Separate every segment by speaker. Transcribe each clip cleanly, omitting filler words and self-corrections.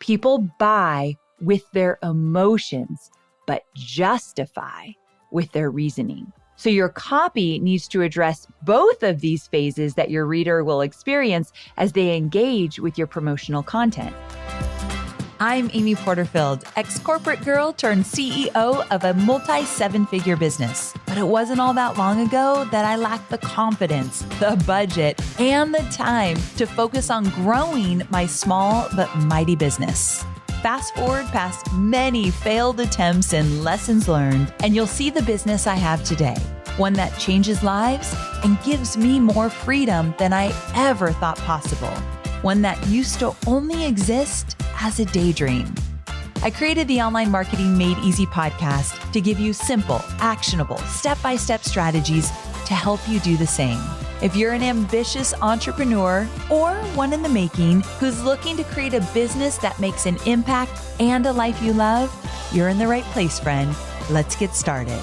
Speaker 1: People buy with their emotions, but justify with their reasoning. So your copy needs to address both of these phases that your reader will experience as they engage with your promotional content. I'm Amy Porterfield, ex-corporate girl turned CEO of a multi-seven-figure business. But it wasn't all that long ago that I lacked the confidence, the budget, and the time to focus on growing my small but mighty business. Fast forward past many failed attempts and lessons learned, and you'll see the business I have today. One that changes lives and gives me more freedom than I ever thought possible. One that used to only exist as a daydream. I created the Online Marketing Made Easy podcast to give you simple, actionable, step-by-step strategies to help you do the same. If you're an ambitious entrepreneur or one in the making who's looking to create a business that makes an impact and a life you love, you're in the right place, friend. Let's get started.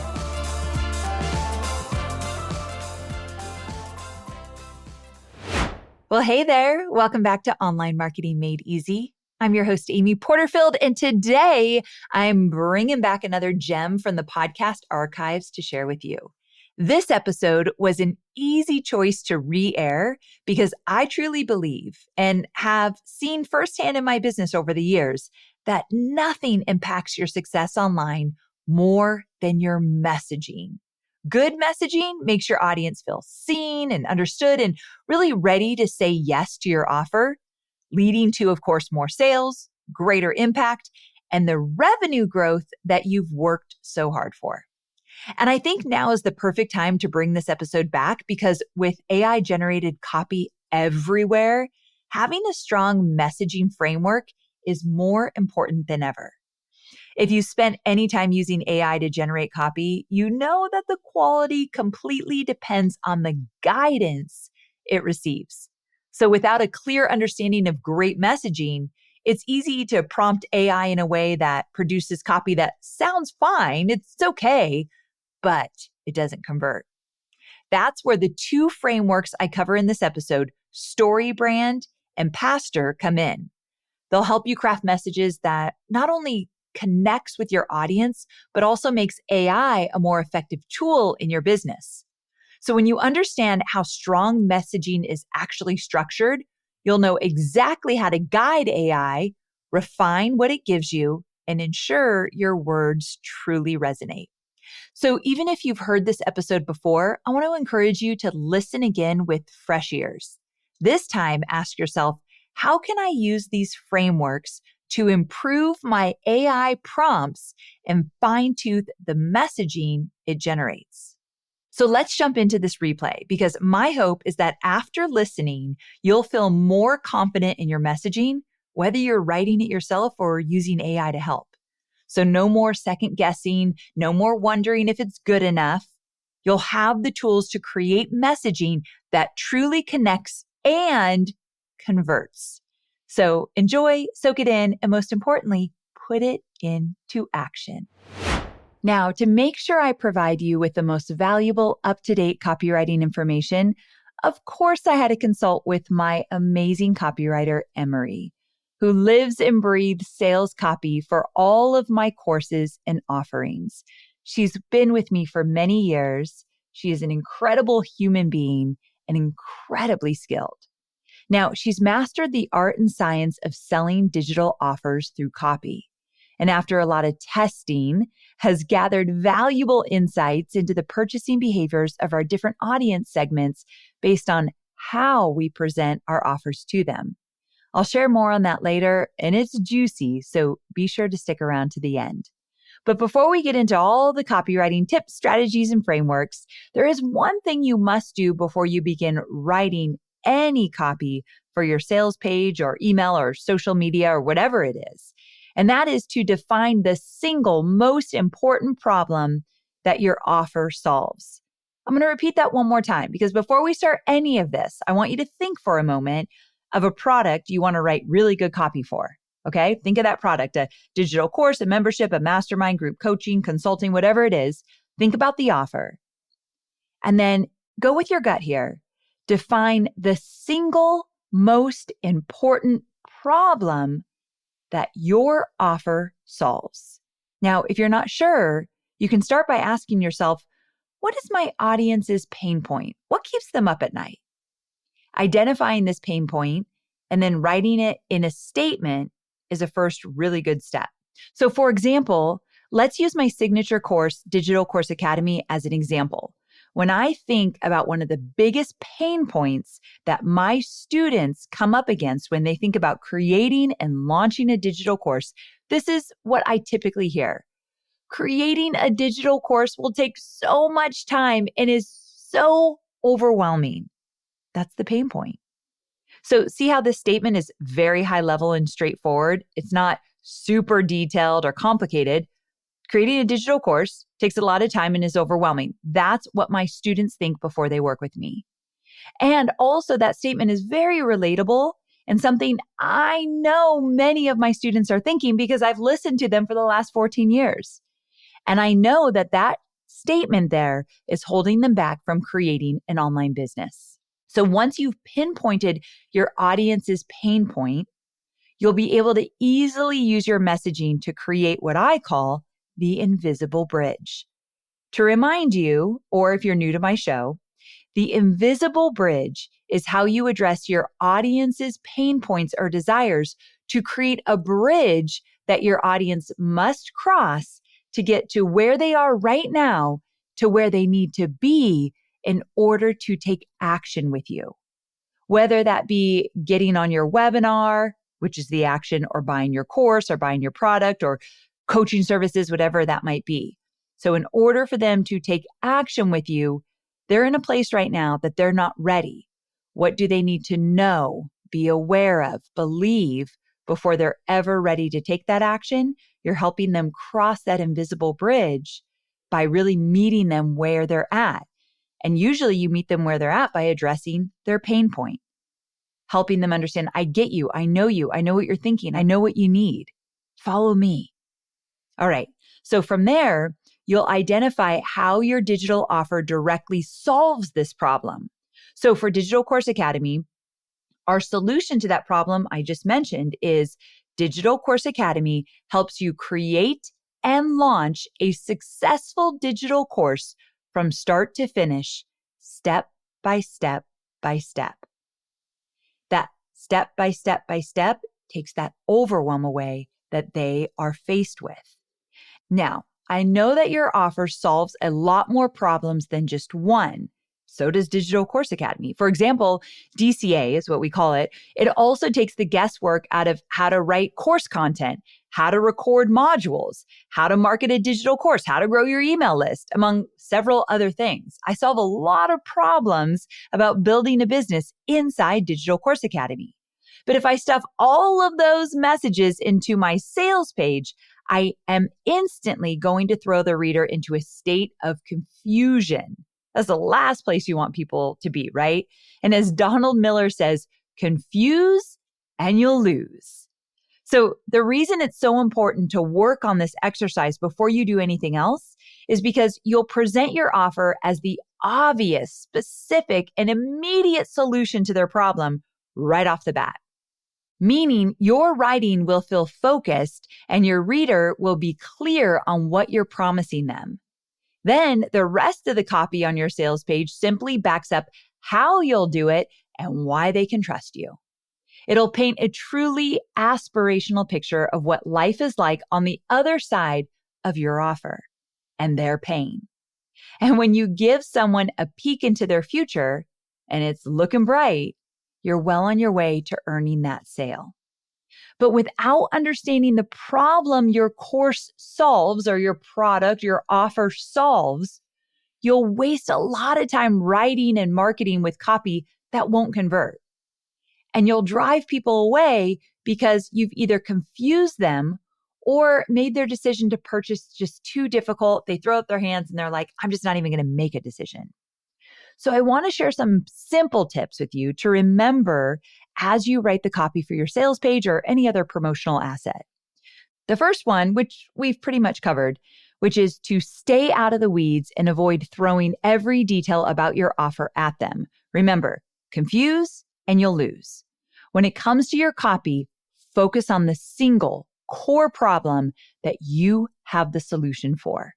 Speaker 1: Well, hey there. Welcome back to Online Marketing Made Easy. I'm your host, Amy Porterfield, and today I'm bringing back another gem from the podcast archives to share with you. This episode was an easy choice to re-air because I truly believe and have seen firsthand in my business over the years that nothing impacts your success online more than your messaging. Good messaging makes your audience feel seen and understood and really ready to say yes to your offer, leading to, of course, more sales, greater impact, and the revenue growth that you've worked so hard for. And I think now is the perfect time to bring this episode back because with AI-generated copy everywhere, having a strong messaging framework is more important than ever. If you spent any time using AI to generate copy, you know that the quality completely depends on the guidance it receives. So without a clear understanding of great messaging, it's easy to prompt AI in a way that produces copy that sounds fine, it's okay, but it doesn't convert. That's where the two frameworks I cover in this episode, StoryBrand and Pastor, come in. They'll help you craft messages that not only connects with your audience, but also makes AI a more effective tool in your business. So when you understand how strong messaging is actually structured, you'll know exactly how to guide AI, refine what it gives you, and ensure your words truly resonate. So even if you've heard this episode before, I want to encourage you to listen again with fresh ears. This time, ask yourself, how can I use these frameworks to improve my AI prompts and fine-tune the messaging it generates? So let's jump into this replay because my hope is that after listening, you'll feel more confident in your messaging, whether you're writing it yourself or using AI to help. So no more second guessing, no more wondering if it's good enough. You'll have the tools to create messaging that truly connects and converts. So enjoy, soak it in, and most importantly, put it into action. Now, to make sure I provide you with the most valuable, up-to-date copywriting information, of course, I had to consult with my amazing copywriter, Emery, who lives and breathes sales copy for all of my courses and offerings. She's been with me for many years. She is an incredible human being and incredibly skilled. Now, she's mastered the art and science of selling digital offers through copy. And after a lot of testing, has gathered valuable insights into the purchasing behaviors of our different audience segments based on how we present our offers to them. I'll share more on that later, and it's juicy, so be sure to stick around to the end. But before we get into all the copywriting tips, strategies, and frameworks, there is one thing you must do before you begin writing any copy for your sales page or email or social media or whatever it is. And that is to define the single most important problem that your offer solves. I'm going to repeat that one more time because before we start any of this, I want you to think for a moment of a product you want to write really good copy for. Okay? Think of that product, a digital course, a membership, a mastermind, group coaching, consulting, whatever it is. Think about the offer. And then go with your gut here. Define the single most important problem that your offer solves. Now, if you're not sure, you can start by asking yourself, what is my audience's pain point? What keeps them up at night? Identifying this pain point and then writing it in a statement is a first really good step. So for example, let's use my signature course, Digital Course Academy, as an example. When I think about one of the biggest pain points that my students come up against when they think about creating and launching a digital course, this is what I typically hear. Creating a digital course will take so much time and is so overwhelming. That's the pain point. So see how this statement is very high level and straightforward? It's not super detailed or complicated. Creating a digital course takes a lot of time and is overwhelming. That's what my students think before they work with me. And also that statement is very relatable and something I know many of my students are thinking because I've listened to them for the last 14 years. And I know that that statement there is holding them back from creating an online business. So once you've pinpointed your audience's pain point, you'll be able to easily use your messaging to create what I call the invisible bridge. To remind you, or if you're new to my show, the invisible bridge is how you address your audience's pain points or desires to create a bridge that your audience must cross to get to where they are right now to where they need to be in order to take action with you. Whether that be getting on your webinar, which is the action, or buying your course or buying your product or coaching services, whatever that might be. So in order for them to take action with you, they're in a place right now that they're not ready. What do they need to know, be aware of, believe before they're ever ready to take that action? You're helping them cross that invisible bridge by really meeting them where they're at. And usually you meet them where they're at by addressing their pain point, helping them understand, I get you, I know what you're thinking, I know what you need. Follow me. All right. So from there, you'll identify how your digital offer directly solves this problem. So for Digital Course Academy, our solution to that problem I just mentioned is Digital Course Academy helps you create and launch a successful digital course from start to finish, step by step by step. That step by step by step takes that overwhelm away that they are faced with. Now, I know that your offer solves a lot more problems than just one. So does Digital Course Academy. For example, DCA is what we call it. It also takes the guesswork out of how to write course content, how to record modules, how to market a digital course, how to grow your email list, among several other things. I solve a lot of problems about building a business inside Digital Course Academy. But if I stuff all of those messages into my sales page, I am instantly going to throw the reader into a state of confusion. That's the last place you want people to be, right? And as Donald Miller says, confuse and you'll lose. So the reason it's so important to work on this exercise before you do anything else is because you'll present your offer as the obvious, specific, and immediate solution to their problem right off the bat. Meaning your writing will feel focused and your reader will be clear on what you're promising them. Then the rest of the copy on your sales page simply backs up how you'll do it and why they can trust you. It'll paint a truly aspirational picture of what life is like on the other side of your offer and their pain. And when you give someone a peek into their future and it's looking bright, you're well on your way to earning that sale. But without understanding the problem your course solves or your product, your offer solves, you'll waste a lot of time writing and marketing with copy that won't convert. And you'll drive people away because you've either confused them or made their decision to purchase just too difficult. They throw up their hands and they're like, I'm just not even going to make a decision. So I want to share some simple tips with you to remember as you write the copy for your sales page or any other promotional asset. The first one, which we've pretty much covered, which is to stay out of the weeds and avoid throwing every detail about your offer at them. Remember, confuse and you'll lose. When it comes to your copy, focus on the single core problem that you have the solution for.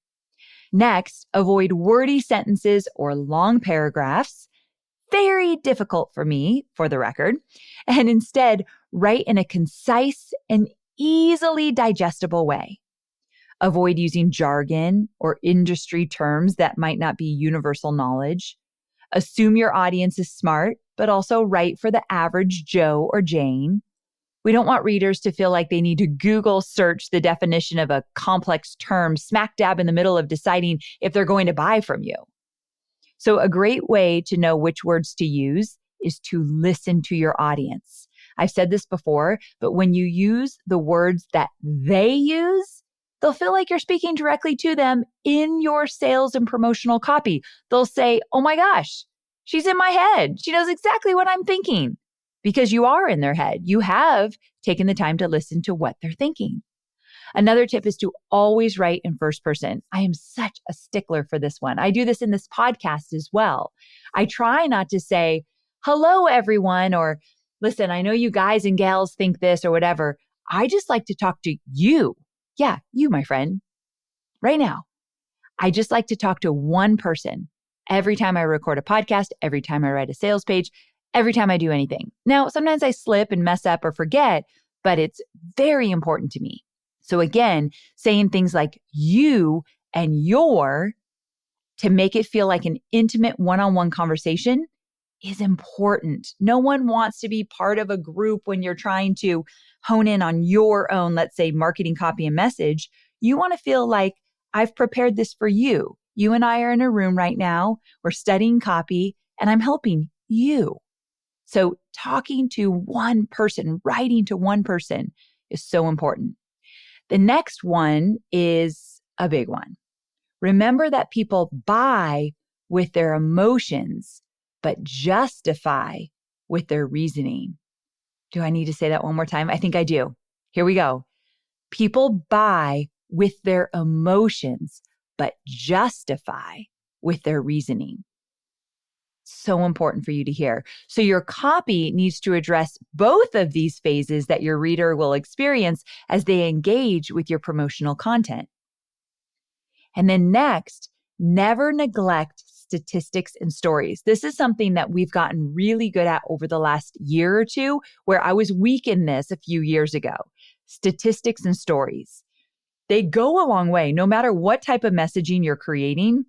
Speaker 1: Next, avoid wordy sentences or long paragraphs. Very difficult for me, for the record. And instead, write in a concise and easily digestible way. Avoid using jargon or industry terms that might not be universal knowledge. Assume your audience is smart, but also write for the average Joe or Jane. We don't want readers to feel like they need to Google search the definition of a complex term smack dab in the middle of deciding if they're going to buy from you. So a great way to know which words to use is to listen to your audience. I've said this before, but when you use the words that they use, they'll feel like you're speaking directly to them in your sales and promotional copy. They'll say, "Oh my gosh, she's in my head. She knows exactly what I'm thinking." Because you are in their head. You have taken the time to listen to what they're thinking. Another tip is to always write in first person. I am such a stickler for this one. I do this in this podcast as well. I try not to say, "Hello, everyone," or "Listen, I know you guys and gals think this," or whatever. I just like to talk to you. Yeah, you, my friend, right now. I just like to talk to one person every time I record a podcast, every time I write a sales page, every time I do anything. Now, sometimes I slip and mess up or forget, but it's very important to me. So again, saying things like you and your to make it feel like an intimate one-on-one conversation is important. No one wants to be part of a group when you're trying to hone in on your own, let's say, marketing copy and message. You want to feel like I've prepared this for you. You and I are in a room right now. We're studying copy and I'm helping you. So talking to one person, writing to one person is so important. The next one is a big one. Remember that people buy with their emotions, but justify with their reasoning. Do I need to say that one more time? I think I do. Here we go. People buy with their emotions, but justify with their reasoning. So important for you to hear. So your copy needs to address both of these phases that your reader will experience as they engage with your promotional content. And then next, never neglect statistics and stories. This is something that we've gotten really good at over the last year or two, where I was weak in this a few years ago. Statistics and stories. They go a long way, no matter what type of messaging you're creating.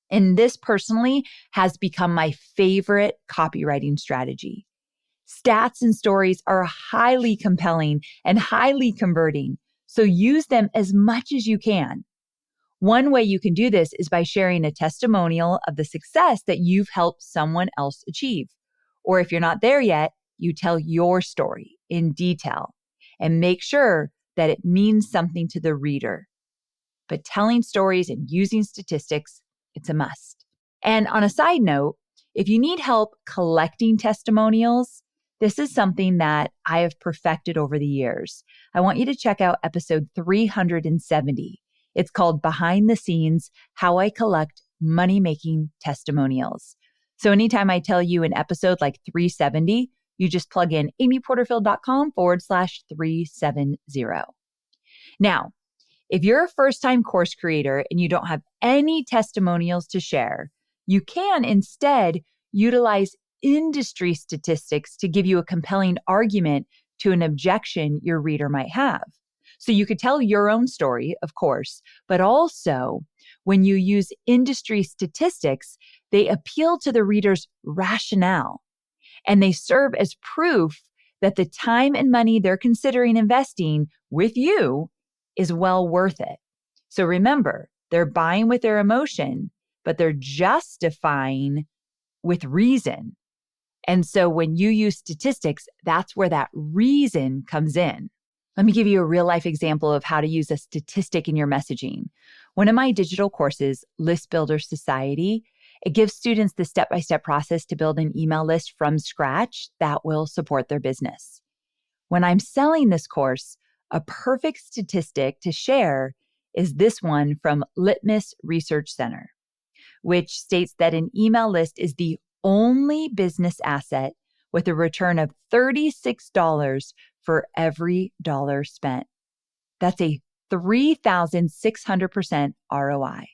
Speaker 1: And this personally has become my favorite copywriting strategy. Stats and stories are highly compelling and highly converting, so use them as much as you can. One way you can do this is by sharing a testimonial of the success that you've helped someone else achieve. Or if you're not there yet, you tell your story in detail and make sure that it means something to the reader. But telling stories and using statistics, it's a must. And on a side note, if you need help collecting testimonials, this is something that I have perfected over the years. I want you to check out episode 370. It's called Behind the Scenes, How I Collect Money-Making Testimonials. So anytime I tell you an episode like 370, you just plug in amyporterfield.com/370. Now, if you're a first-time course creator and you don't have any testimonials to share, you can instead utilize industry statistics to give you a compelling argument to an objection your reader might have. So you could tell your own story, of course, but also when you use industry statistics, they appeal to the reader's rationale and they serve as proof that the time and money they're considering investing with you is well worth it. So remember, they're buying with their emotion, but they're justifying with reason. And so when you use statistics, that's where that reason comes in. Let me give you a real life example of how to use a statistic in your messaging. One of my digital courses, List Builder Society, it gives students the step-by-step process to build an email list from scratch that will support their business. When I'm selling this course, a perfect statistic to share is this one from Litmus Research Center, which states that an email list is the only business asset with a return of $36 for every dollar spent. That's a 3,600% ROI.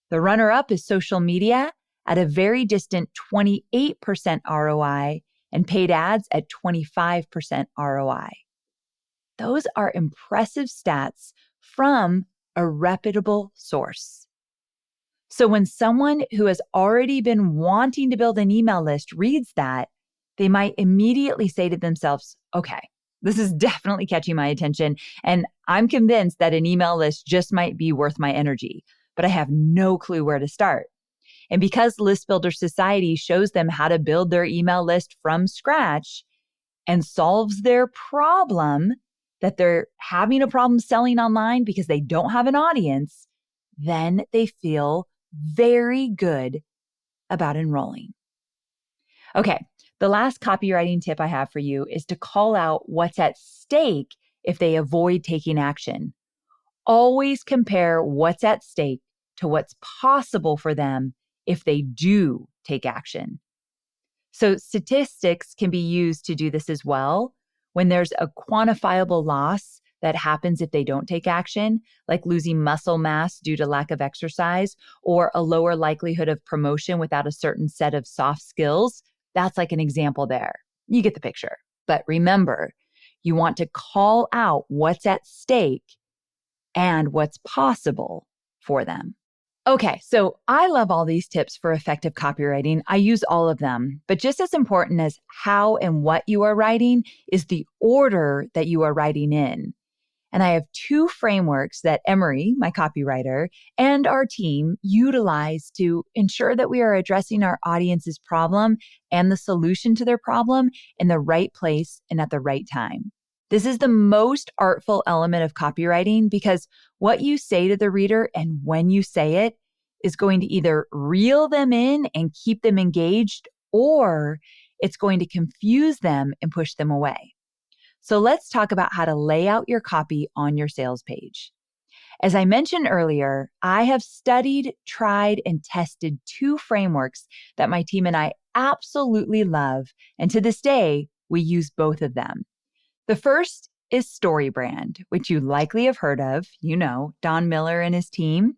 Speaker 1: The runner-up is social media at a very distant 28% ROI and paid ads at 25% ROI. Those are impressive stats from a reputable source. So when someone who has already been wanting to build an email list reads that, they might immediately say to themselves, okay, this is definitely catching my attention, and I'm convinced that an email list just might be worth my energy, but I have no clue where to start. And because List Builder Society shows them how to build their email list from scratch and solves their problem, that they're having a problem selling online because they don't have an audience, then they feel very good about enrolling. Okay, the last copywriting tip I have for you is to call out what's at stake if they avoid taking action. Always compare what's at stake to what's possible for them if they do take action. So statistics can be used to do this as well. When there's a quantifiable loss that happens if they don't take action, like losing muscle mass due to lack of exercise, or a lower likelihood of promotion without a certain set of soft skills, that's like an example there. You get the picture. But remember, you want to call out what's at stake and what's possible for them. Okay, so I love all these tips for effective copywriting. I use all of them, but just as important as how and what you are writing is the order that you are writing in. And I have two frameworks that Emery, my copywriter, and our team utilize to ensure that we are addressing our audience's problem and the solution to their problem in the right place and at the right time. This is the most artful element of copywriting because what you say to the reader and when you say it is going to either reel them in and keep them engaged, or it's going to confuse them and push them away. So let's talk about how to lay out your copy on your sales page. As I mentioned earlier, I have studied, tried, and tested two frameworks that my team and I absolutely love, and to this day, we use both of them. The first is StoryBrand, which you likely have heard of, Don Miller and his team.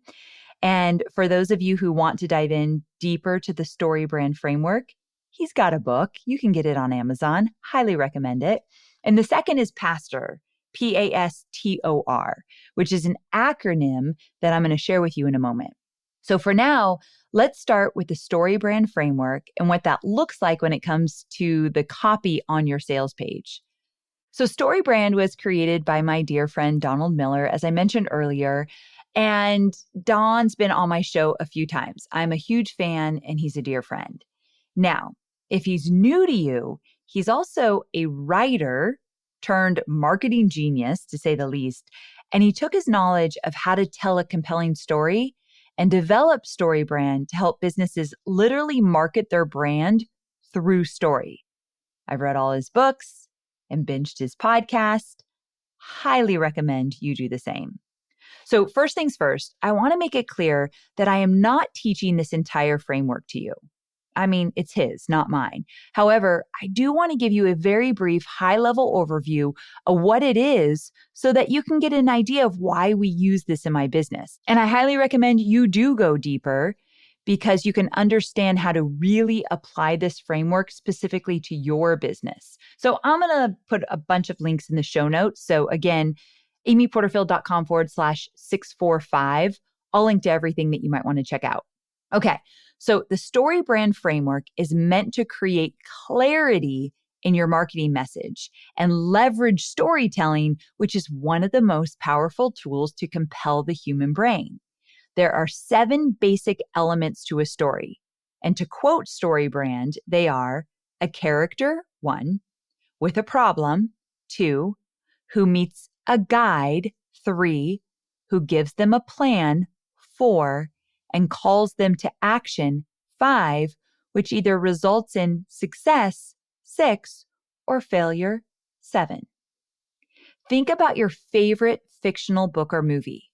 Speaker 1: And for those of you who want to dive in deeper to the StoryBrand framework, he's got a book. You can get it on Amazon. Highly recommend it. And the second is PASTOR, PASTOR, which is an acronym that I'm going to share with you in a moment. So for now, let's start with the StoryBrand framework and what that looks like when it comes to the copy on your sales page. So StoryBrand was created by my dear friend, Donald Miller, as I mentioned earlier, and Don's been on my show a few times. I'm a huge fan and he's a dear friend. Now, if he's new to you, he's also a writer turned marketing genius, to say the least, and he took his knowledge of how to tell a compelling story and develop StoryBrand to help businesses literally market their brand through story. I've read all his books and binged his podcast. Highly recommend you do the same. So first things first, I want to make it clear that I am not teaching this entire framework to you. I mean, it's his, not mine. However, I do want to give you a very brief high-level overview of what it is so that you can get an idea of why we use this in my business. And I highly recommend you do go deeper because you can understand how to really apply this framework specifically to your business. So I'm going to put a bunch of links in the show notes. So again, amyporterfield.com/645. I'll link to everything that you might want to check out. Okay, so the StoryBrand framework is meant to create clarity in your marketing message and leverage storytelling, which is one of the most powerful tools to compel the human brain. There are 7 basic elements to a story. And to quote StoryBrand, they are a character, 1, with a problem, 2, who meets a guide, 3, who gives them a plan, 4, and calls them to action, 5, which either results in success, 6, or failure, 7. Think about your favorite fictional book or movie.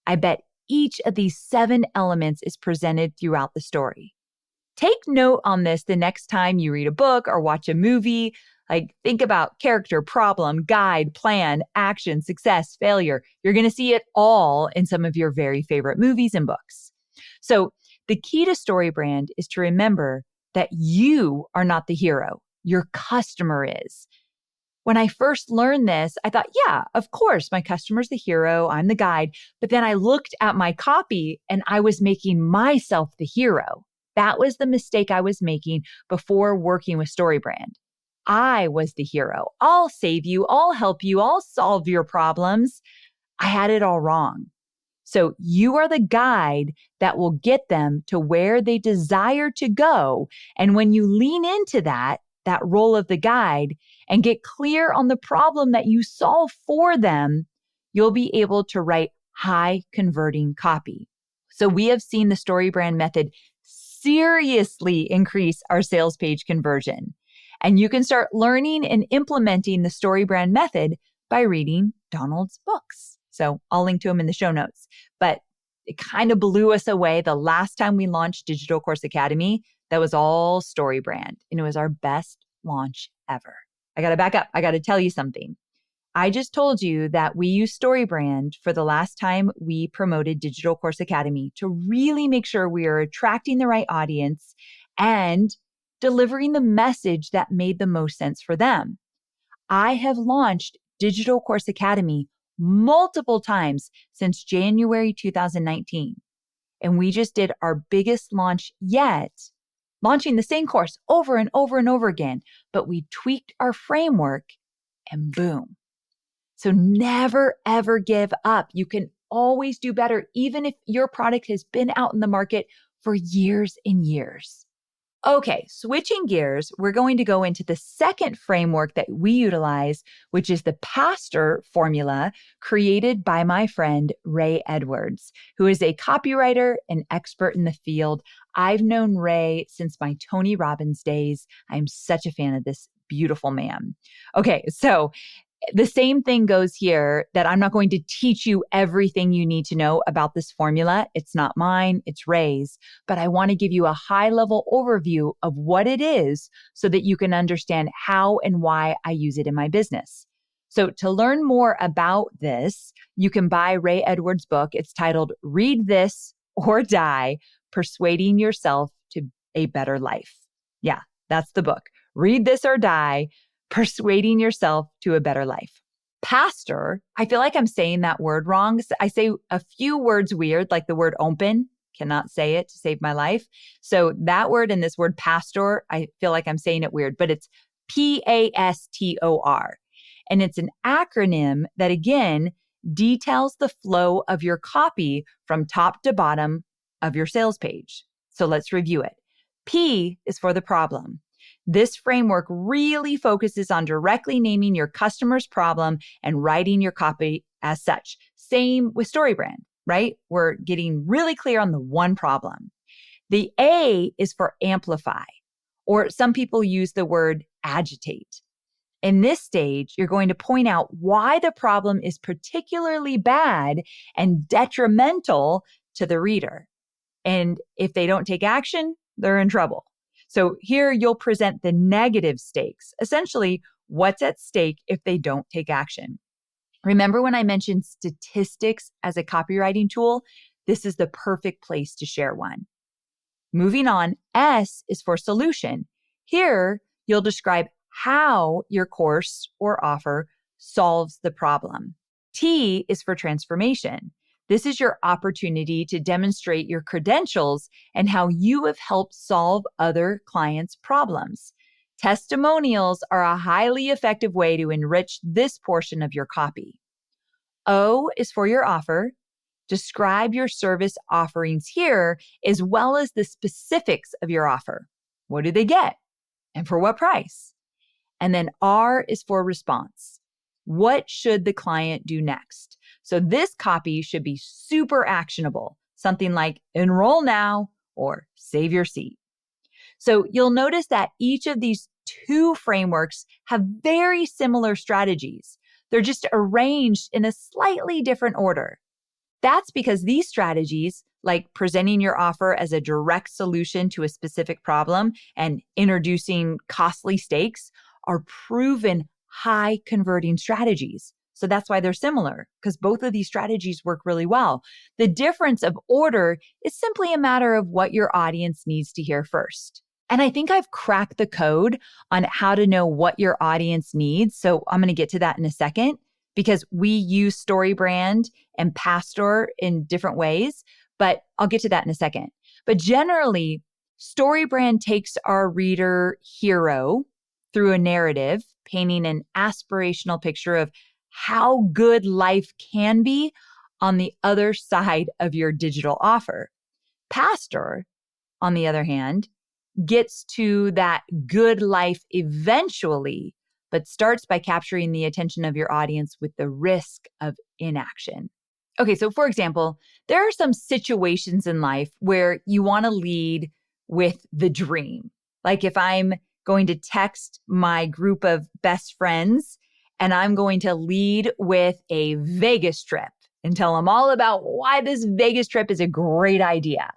Speaker 1: I bet each of these 7 elements is presented throughout the story. Take note on this the next time you read a book or watch a movie. Like think about character, problem, guide, plan, action, success, failure. You're going to see it all in some of your very favorite movies and books. So the key to StoryBrand is to remember that you are not the hero. Your customer is. When I first learned this, I thought, yeah, of course, my customer's the hero, I'm the guide. But then I looked at my copy and I was making myself the hero. That was the mistake I was making before working with StoryBrand. I was the hero. I'll save you. I'll help you. I'll solve your problems. I had it all wrong. So you are the guide that will get them to where they desire to go. And when you lean into that role of the guide and get clear on the problem that you solve for them, you'll be able to write high converting copy. So we have seen the StoryBrand method seriously increase our sales page conversion. And you can start learning and implementing the StoryBrand method by reading Donald's books. So I'll link to them in the show notes. But it kind of blew us away the last time we launched Digital Course Academy. That was all StoryBrand, and it was our best launch ever. I got to back up. I got to tell you something. I just told you that we used StoryBrand for the last time we promoted Digital Course Academy to really make sure we are attracting the right audience and delivering the message that made the most sense for them. I have launched Digital Course Academy multiple times since January 2019. And we just did our biggest launch yet, launching the same course over and over and over again, but we tweaked our framework and boom. So never, ever give up. You can always do better, even if your product has been out in the market for years and years. Okay, switching gears, we're going to go into the second framework that we utilize, which is the PASTOR formula created by my friend Ray Edwards, who is a copywriter and expert in the field. I've known Ray since my Tony Robbins days. I'm such a fan of this beautiful man. Okay, so the same thing goes here, that I'm not going to teach you everything you need to know about this formula. It's not mine, it's Ray's, but I want to give you a high-level overview of what it is so that you can understand how and why I use it in my business. So to learn more about this, you can buy Ray Edwards' book. It's titled Read This or Die, Persuading Yourself to a Better Life. Yeah, that's the book. Read This or Die, Persuading Yourself to a Better Life. Pastor, I feel like I'm saying that word wrong. I say a few words weird, like the word open. Cannot say it to save my life. So that word and this word pastor, I feel like I'm saying it weird, but it's PASTOR. And it's an acronym that, again, details the flow of your copy from top to bottom of your sales page. So let's review it. P is for the problem. This framework really focuses on directly naming your customer's problem and writing your copy as such. Same with StoryBrand, right? We're getting really clear on the one problem. The A is for amplify, or some people use the word agitate. In this stage, you're going to point out why the problem is particularly bad and detrimental to the reader. And if they don't take action, they're in trouble. So here you'll present the negative stakes, essentially what's at stake if they don't take action. Remember when I mentioned statistics as a copywriting tool? This is the perfect place to share one. Moving on, S is for solution. Here you'll describe how your course or offer solves the problem. T is for transformation. This is your opportunity to demonstrate your credentials and how you have helped solve other clients' problems. Testimonials are a highly effective way to enrich this portion of your copy. O is for your offer. Describe your service offerings here, as well as the specifics of your offer. What do they get? And for what price? And then R is for response. What should the client do next? So this copy should be super actionable, something like enroll now or save your seat. So you'll notice that each of these two frameworks have very similar strategies. They're just arranged in a slightly different order. That's because these strategies, like presenting your offer as a direct solution to a specific problem and introducing costly stakes, are proven high converting strategies. So that's why they're similar, because both of these strategies work really well. The difference of order is simply a matter of what your audience needs to hear first. And I think I've cracked the code on how to know what your audience needs. So I'm going to get to that in a second, because we use StoryBrand and Pastor in different ways, but I'll get to that in a second. But generally, StoryBrand takes our reader hero through a narrative, painting an aspirational picture of how good life can be on the other side of your digital offer. Pastor, on the other hand, gets to that good life eventually, but starts by capturing the attention of your audience with the risk of inaction. Okay, so for example, there are some situations in life where you want to lead with the dream. Like if I'm going to text my group of best friends and I'm going to lead with a Vegas trip and tell them all about why this Vegas trip is a great idea.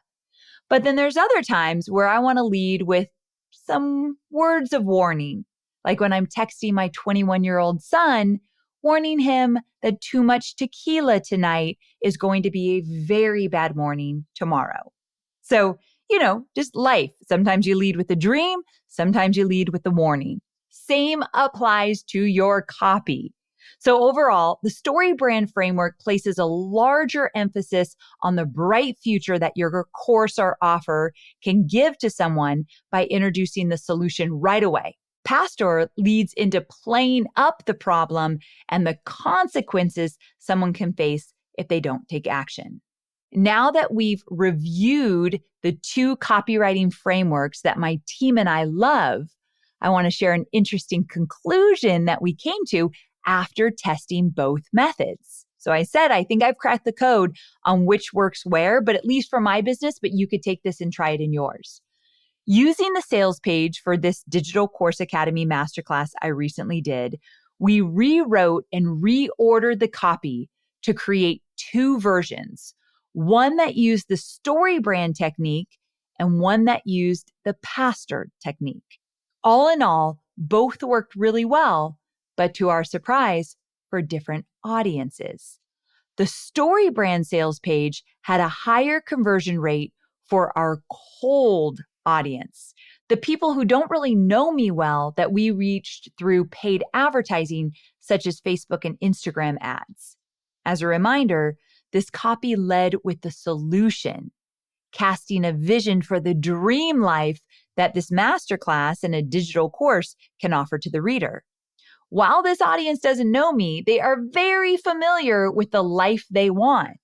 Speaker 1: But then there's other times where I want to lead with some words of warning, like when I'm texting my 21-year-old son, warning him that too much tequila tonight is going to be a very bad morning tomorrow. So, just life. Sometimes you lead with the dream, sometimes you lead with the warning. Same applies to your copy. So overall, the StoryBrand framework places a larger emphasis on the bright future that your course or offer can give to someone by introducing the solution right away. Pastor leads into playing up the problem and the consequences someone can face if they don't take action. Now that we've reviewed the two copywriting frameworks that my team and I love, I want to share an interesting conclusion that we came to after testing both methods. So I said, I think I've cracked the code on which works where, but at least for my business, but you could take this and try it in yours. Using the sales page for this Digital Course Academy masterclass I recently did, we rewrote and reordered the copy to create two versions, one that used the StoryBrand technique and one that used the Pastor technique. All in all, both worked really well, but to our surprise, for different audiences. The StoryBrand sales page had a higher conversion rate for our cold audience, the people who don't really know me well that we reached through paid advertising such as Facebook and Instagram ads. As a reminder, this copy led with the solution, casting a vision for the dream life that this masterclass and a digital course can offer to the reader. While this audience doesn't know me, they are very familiar with the life they want.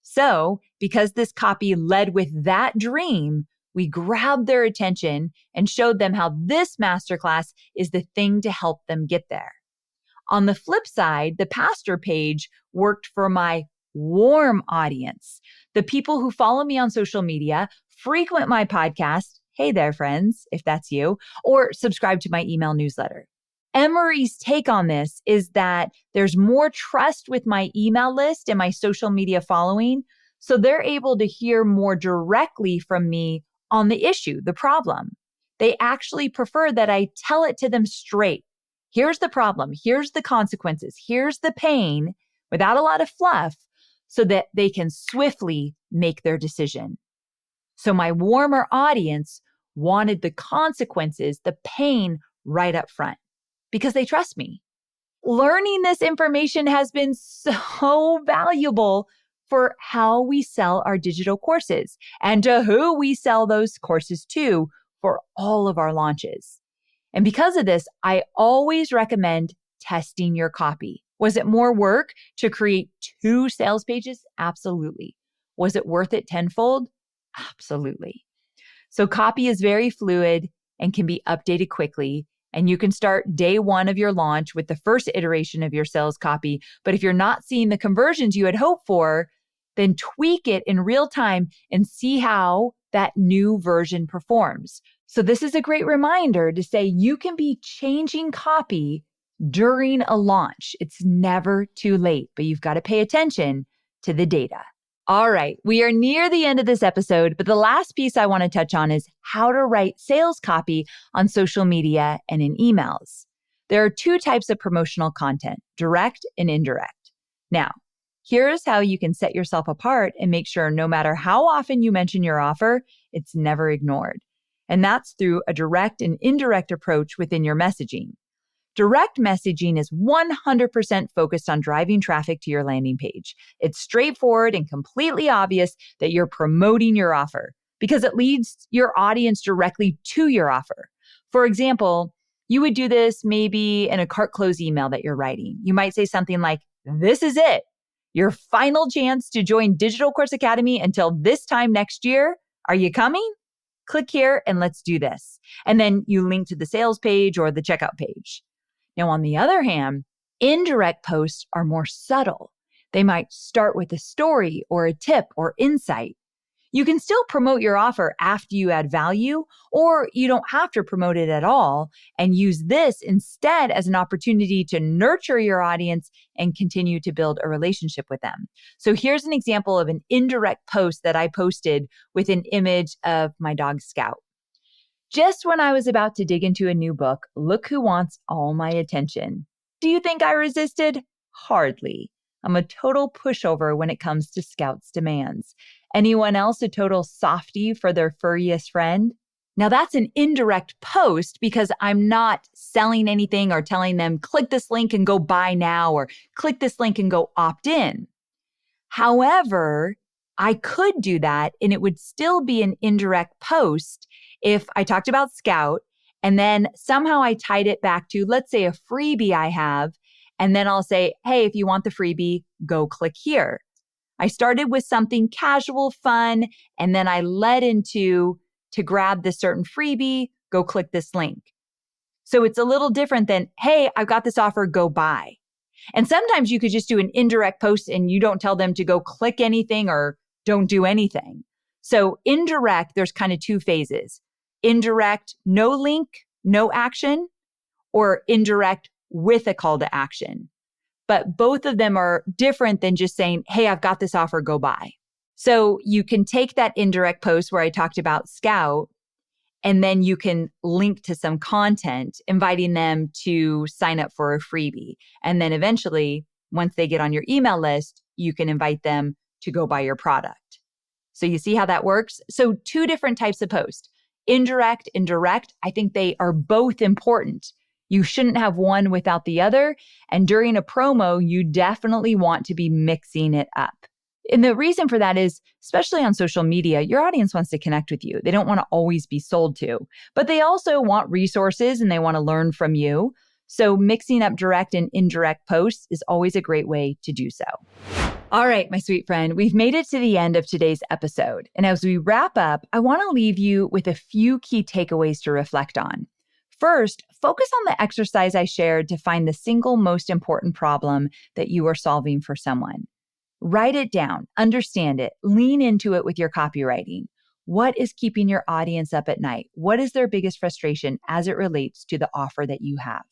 Speaker 1: So, because this copy led with that dream, we grabbed their attention and showed them how this masterclass is the thing to help them get there. On the flip side, the Pastor page worked for my warm audience, the people who follow me on social media, frequent my podcast, hey there friends, if that's you, or subscribe to my email newsletter. Emery's take on this is that there's more trust with my email list and my social media following, so they're able to hear more directly from me on the issue, the problem. They actually prefer that I tell it to them straight. Here's the problem, here's the consequences, here's the pain, without a lot of fluff, so that they can swiftly make their decision. So my warmer audience wanted the consequences, the pain right up front, because they trust me. Learning this information has been so valuable for how we sell our digital courses and to who we sell those courses to for all of our launches. And because of this, I always recommend testing your copy. Was it more work to create 2 sales pages? Absolutely. Was it worth it tenfold? Absolutely. So copy is very fluid and can be updated quickly. And you can start day 1 of your launch with the first iteration of your sales copy. But if you're not seeing the conversions you had hoped for, then tweak it in real time and see how that new version performs. So this is a great reminder to say you can be changing copy during a launch. It's never too late, but you've got to pay attention to the data. All right, we are near the end of this episode, but the last piece I want to touch on is how to write sales copy on social media and in emails. There are two types of promotional content, direct and indirect. Now, here's how you can set yourself apart and make sure no matter how often you mention your offer, it's never ignored. And that's through a direct and indirect approach within your messaging. Direct messaging is 100% focused on driving traffic to your landing page. It's straightforward and completely obvious that you're promoting your offer because it leads your audience directly to your offer. For example, you would do this maybe in a cart close email that you're writing. You might say something like, "This is it. Your final chance to join Digital Course Academy until this time next year. Are you coming? Click here and let's do this." And then you link to the sales page or the checkout page. Now, on the other hand, indirect posts are more subtle. They might start with a story or a tip or insight. You can still promote your offer after you add value, or you don't have to promote it at all and use this instead as an opportunity to nurture your audience and continue to build a relationship with them. So here's an example of an indirect post that I posted with an image of my dog Scout. "Just when I was about to dig into a new book, look who wants all my attention. Do you think I resisted? Hardly. I'm a total pushover when it comes to Scout's demands. Anyone else a total softie for their furriest friend?" Now that's an indirect post because I'm not selling anything or telling them, click this link and go buy now, or click this link and go opt in. However, I could do that and it would still be an indirect post if I talked about Scout and then somehow I tied it back to, let's say, a freebie I have, and then I'll say, "Hey, if you want the freebie, go click here." I started with something casual, fun, and then I led into, to grab this certain freebie, go click this link. So it's a little different than, "Hey, I've got this offer, go buy." And sometimes you could just do an indirect post and you don't tell them to go click anything or don't do anything. So indirect, there's kind of two phases. Indirect, no link, no action, or indirect with a call to action. But both of them are different than just saying, "Hey, I've got this offer, go buy." So you can take that indirect post where I talked about Scout, and then you can link to some content, inviting them to sign up for a freebie. And then eventually, once they get on your email list, you can invite them to go buy your product. So you see how that works? So two different types of posts, indirect and direct. I think they are both important. You shouldn't have one without the other. And during a promo, you definitely want to be mixing it up. And the reason for that is, especially on social media, your audience wants to connect with you. They don't want to always be sold to, but they also want resources and they want to learn from you. So mixing up direct and indirect posts is always a great way to do so. All right, my sweet friend, we've made it to the end of today's episode. And as we wrap up, I want to leave you with a few key takeaways to reflect on. First, focus on the exercise I shared to find the single most important problem that you are solving for someone. Write it down, understand it, lean into it with your copywriting. What is keeping your audience up at night? What is their biggest frustration as it relates to the offer that you have?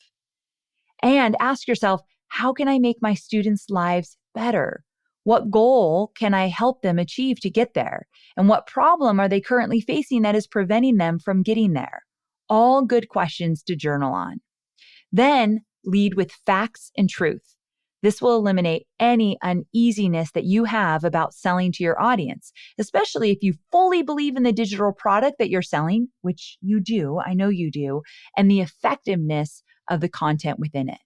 Speaker 1: And ask yourself, how can I make my students' lives better? What goal can I help them achieve to get there? And what problem are they currently facing that is preventing them from getting there? All good questions to journal on. Then lead with facts and truth. This will eliminate any uneasiness that you have about selling to your audience, especially if you fully believe in the digital product that you're selling, which you do, I know you do, and the effectiveness of the content within it.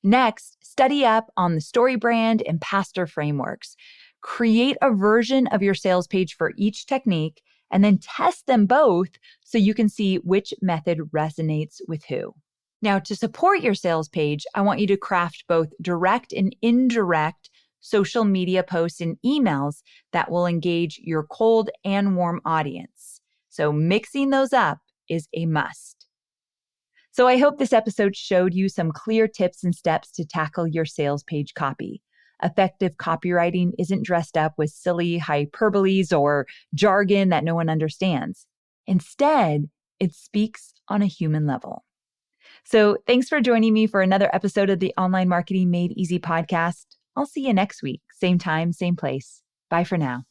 Speaker 1: Next, study up on the story brand and pastor frameworks. Create a version of your sales page for each technique and then test them both so you can see which method resonates with who. Now, to support your sales page, I want you to craft both direct and indirect social media posts and emails that will engage your cold and warm audience. So mixing those up is a must. So I hope this episode showed you some clear tips and steps to tackle your sales page copy. Effective copywriting isn't dressed up with silly hyperboles or jargon that no one understands. Instead, it speaks on a human level. So thanks for joining me for another episode of the Online Marketing Made Easy podcast. I'll see you next week, same time, same place. Bye for now.